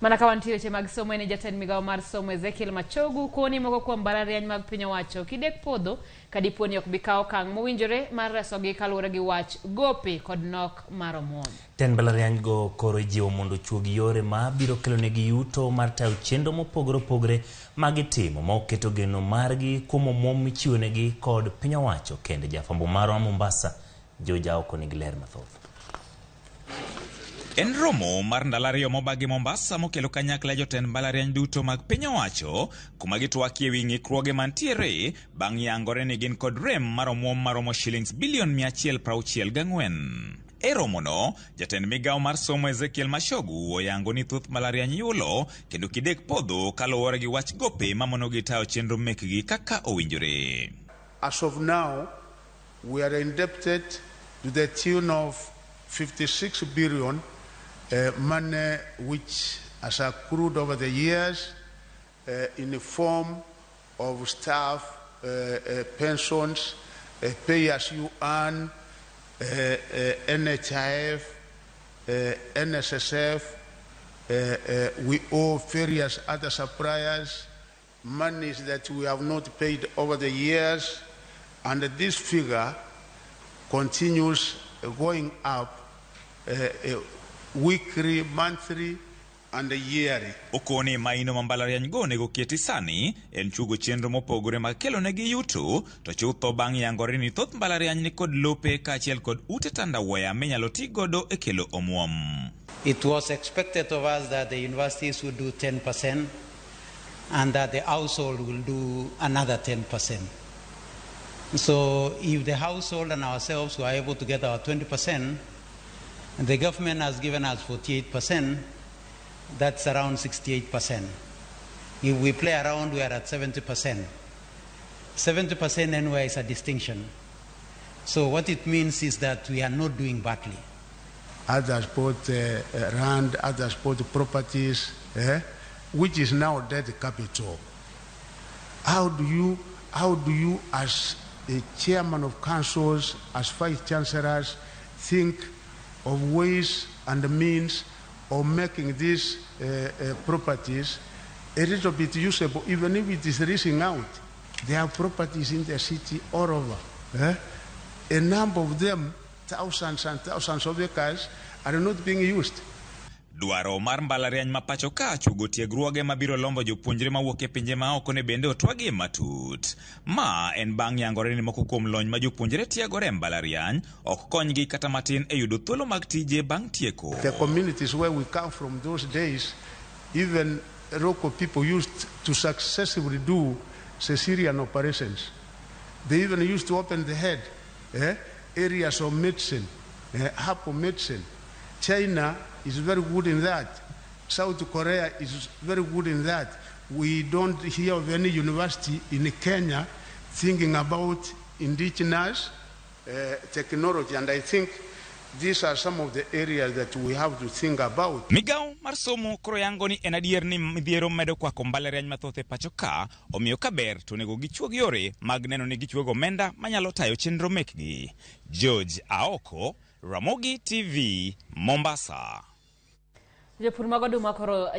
Mana kawanti weche mag somo ene jatend migao mar somo Machogu koni mogo kuom mbalariany mag piny owacho kidek podho kadiponi ok bi kawo okang' mowinjore mar resogi kaluwore gi wach Gope kod nok mar omwom. Ten mbalariany go koro jiwo mondo chuogi yore ma biro kelonegi yuto mar tayo chenro mopogore opogore magitimo ma oketo geno margi kuom omwom michiwonegi kod piny owacho kende. Jafwambo marwa Mombasa Joja oko nigi ler mathoth. En romo mar ndalario mobagi Mombasa mokelo kanyakla jotend mbalariany duto mag piny owacho kuma gitwakie wi ng'ikruoge mantiere bang' yangore ni gin kod rem mar omwom maromo shillings bilion 164. E romono, jatend migao mar somo Machogu oyango ni thoth mbalariany yulo kendo kidek podho kaluwore gi wach Gope mamonogi tayo chenro mekgi kaka owinjore. As of now, we are indebted to the tune of 56 billion money which has accrued over the years in the form of staff pensions, pay as you earn, NHIF, NSSF. We owe various other suppliers monies that we have not paid over the years, and this figure continues going up weekly, monthly, and yearly. Okoni maino mambalariany go nego keti sani en chugo chenro mopogore makelo negi yuto to chutho bang' yangore ni thoth mbalariany ni kod lope kaachiel kod ute tandawea minyalo ti godo e kelo omwom. It was expected of us that the universities would do 10% and that the household will do another 10%. So if the household and ourselves were able to get our 20%, and the government has given us 48%, that's around 68%. If we play around, we are at 70%. 70% anyway is a distinction. So what it means is that we are not doing badly. Others bought land, others bought properties, which is now dead capital. How do you as a chairman of councils, as vice chancellors, think of ways and means of making these properties a little bit usable, even if it is leasing out? There are properties in the city all over. A number of them, thousands and thousands of acres, are not being used. Dwaro mar mbalariany ma pacho ka chugo tiegruoge mabiro lombo jopuonjre mawuok e pinje maoko ne bende otwagi matut. Ma en bang' yangore ni moko kuom lony ma jopuonjre tiegore mbalariany ok konygi kata matin e yudo thuolo mag tije bang' tieko. The communities where we come from those days, even local people used to successfully do cesarean operations. They even used to open the head, areas of medicine, herbal medicine. China is very good in that. South Korea is very good in that. We don't hear of any university in Kenya thinking about indigenous technology, and I think these are some of the areas that we have to think about. Migao mar somo koro yango ni en adier ni midhiero medo kwako mbalariany mathoth e pacho ka, omiyo kaber to nego gichuog yore mag neno ni gichuogo omenda manyalo tayo chenro mekgi. George Aoko, Ramogi TV, Mombasa. Jopur mag oduma koro